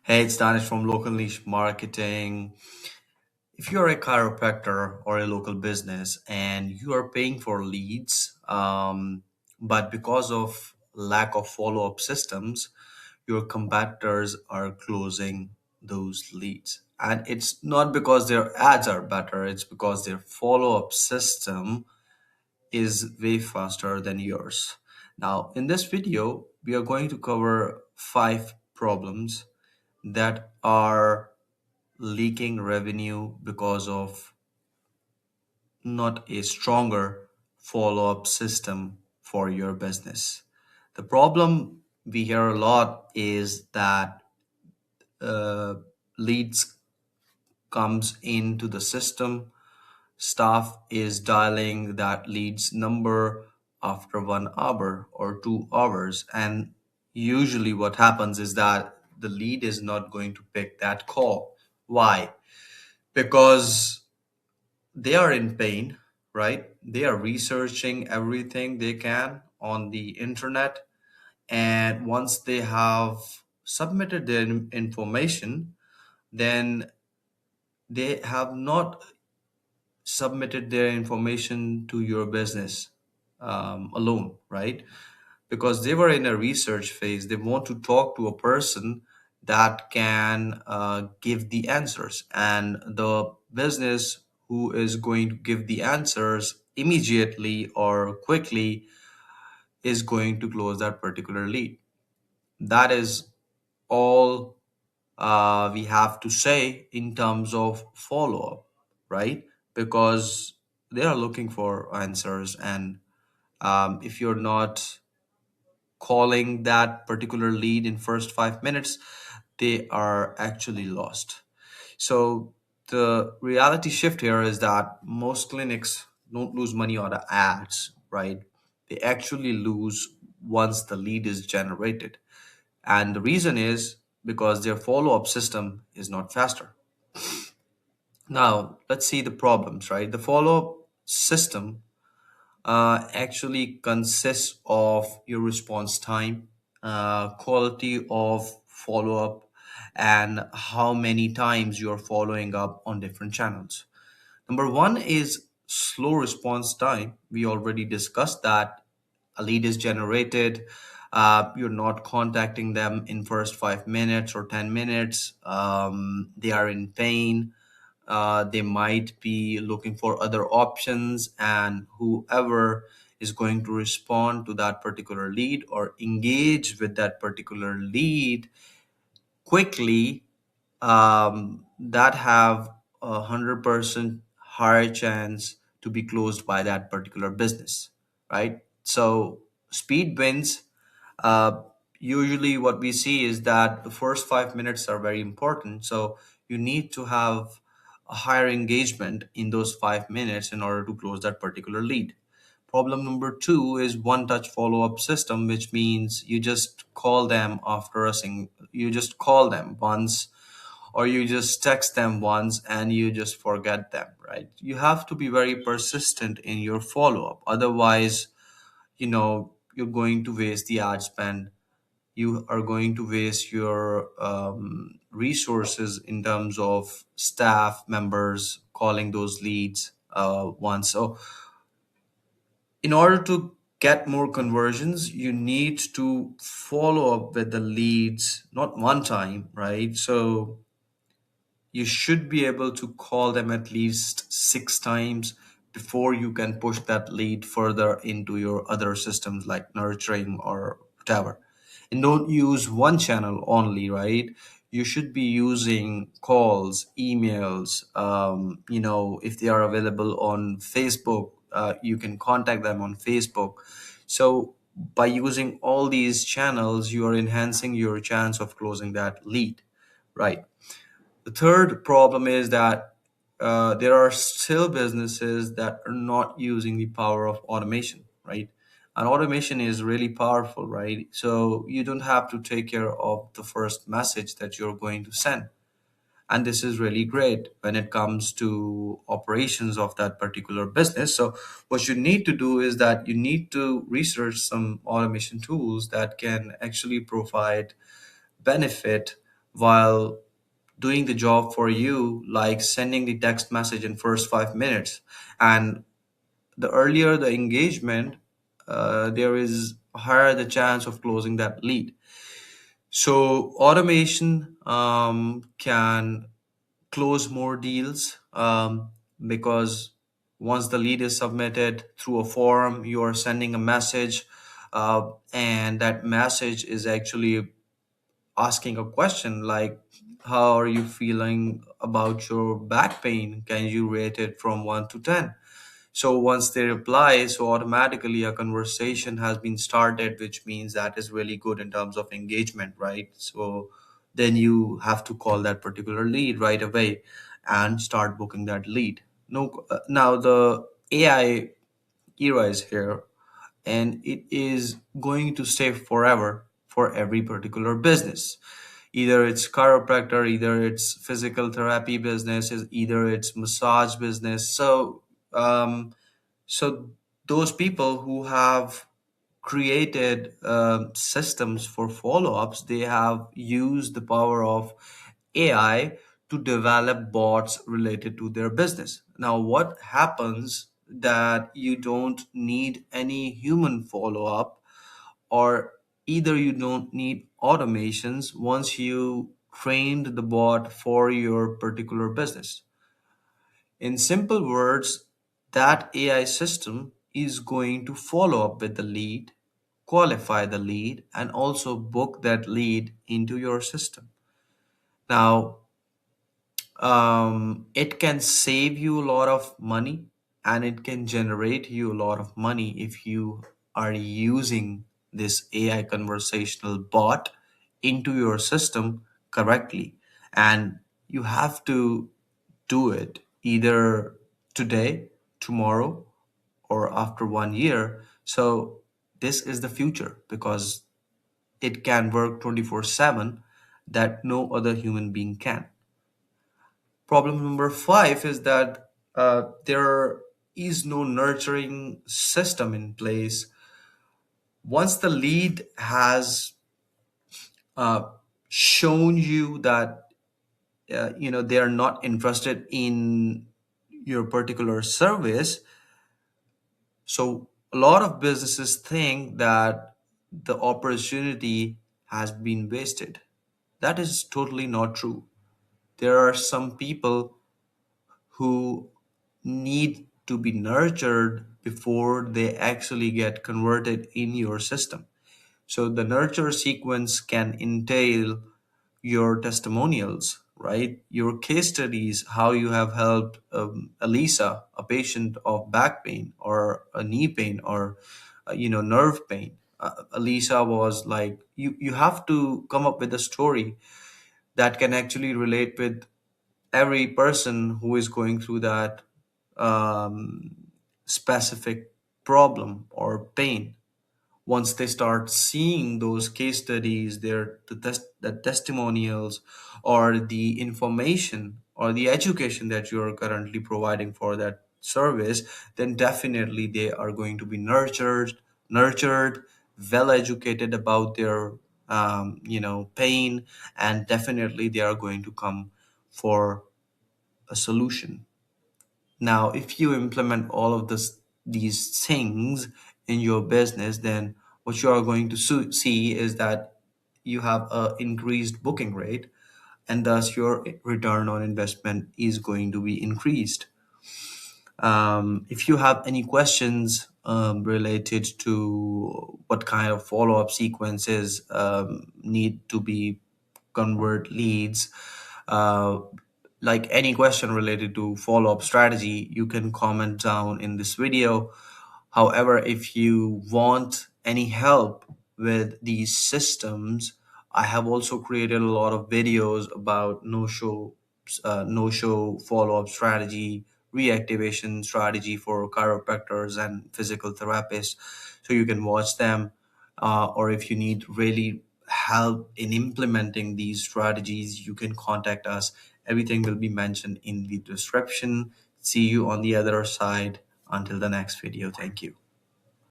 Hey, it's Danish from Local Niche Marketing. If you're a chiropractor or a local business and you are paying for leads, but because of lack of follow-up systems, your competitors are closing those leads. And it's not because their ads are better, it's because their follow-up system is way faster than yours. Now, in this video, we are going to cover 5 problems that are leaking revenue because of not a stronger follow-up system for your business. The problem we hear a lot is that uh, leads comes into the system. Staff is dialing that leads number after 1 hour or 2 hours, and usually what happens is that the lead is not going to pick that call. Why? Because they are in pain, right? They are researching everything they can on the internet. And once they have submitted their information, then they have not submitted their information to your business alone, right? Because they were in a research phase. They want to talk to a person that can give the answers. And the business who is going to give the answers immediately or quickly is going to close that particular lead. That is all we have to say in terms of follow up, right? Because they are looking for answers. And if you're not calling that particular lead in first 5 minutes, they are actually lost. So the reality shift here is that most clinics don't lose money on the ads, right? They actually lose once the lead is generated. And the reason is because their follow-up system is not faster. Now, let's see the problems, right? The follow-up system actually consists of your response time, quality of follow up, and how many times you're following up on different channels. Number one is slow response time. We already discussed that. A lead is generated. You're not contacting them in first 5 minutes or 10 minutes. They are in pain. They might be looking for other options, and whoever is going to respond to that particular lead or engage with that particular lead quickly, that have 100% higher chance to be closed by that particular business, right? So speed wins. uh, Usually what we see is that the first 5 minutes are very important, so you need to have a higher engagement in those 5 minutes in order to close that particular lead. Problem number two is one touch follow up system, which means you just call them after you just call them once, or you just text them once and you just forget them, right? You have to be very persistent in your follow up. Otherwise, you're going to waste the ad spend. You are going to waste your resources in terms of staff members calling those leads once. So in order to get more conversions, you need to follow up with the leads, not one time, right? So you should be able to call them at least 6 times before you can push that lead further into your other systems like nurturing or whatever. And don't use one channel only, right? You should be using calls, emails. If they are available on Facebook, you can contact them on Facebook. So by using all these channels, you are enhancing your chance of closing that lead, right? The third problem is that there are still businesses that are not using the power of automation, right? And automation is really powerful, right? So you don't have to take care of the first message that you're going to send. And this is really great when it comes to operations of that particular business. So what you need to do is that you need to research some automation tools that can actually provide benefit while doing the job for you, like sending the text message in first 5 minutes. And the earlier the engagement, there is higher the chance of closing that lead. So automation can close more deals, because once the lead is submitted through a form, you are sending a message, and that message is actually asking a question like, how are you feeling about your back pain? Can you rate it from 1 to 10? So once they reply, so automatically a conversation has been started, which means that is really good in terms of engagement, right? So then you have to call that particular lead right away and start booking that lead. No, now the AI era is here, and it is going to stay forever for every particular business. Either it's chiropractor, either it's physical therapy business, either it's massage business. So those people who have created systems for follow-ups, they have used the power of AI to develop bots related to their business. Now, what happens that you don't need any human follow-up, or either you don't need automations once you trained the bot for your particular business. In simple words, that AI system is going to follow up with the lead, qualify the lead, and also book that lead into your system. Now, it can save you a lot of money, and it can generate you a lot of money if you are using this AI conversational bot into your system correctly. And you have to do it either today, tomorrow, or after 1 year. So this is the future because it can work 24/7 that no other human being can. Problem number five is that there is no nurturing system in place. Once the lead has uh, shown you that they are not interested in your particular service, so a lot of businesses think that the opportunity has been wasted. That is totally not true. There are some people who need to be nurtured before they actually get converted in your system. So the nurture sequence can entail your testimonials, right? Your case studies, how you have helped Elisa, a patient of back pain or a knee pain or nerve pain. Elisa was like, you have to come up with a story that can actually relate with every person who is going through that um, specific problem or pain. Once they start seeing those case studies, the testimonials, or the information or the education that you are currently providing for that service, then definitely they are going to be nurtured, well educated about their pain, and definitely they are going to come for a solution. Now, if you implement all of these things in your business, then what you are going to see is that you have a increased booking rate, and thus your return on investment is going to be increased. If you have any questions related to what kind of follow-up sequences need to be convert leads, uh, like any question related to follow-up strategy, you can comment down in this video. However, if you want any help with these systems, I have also created a lot of videos about no-show follow-up strategy, reactivation strategy for chiropractors and physical therapists. So you can watch them, or if you need really help in implementing these strategies, you can contact us. Everything will be mentioned in the description. See you on the other side. Until the next video. Thank you.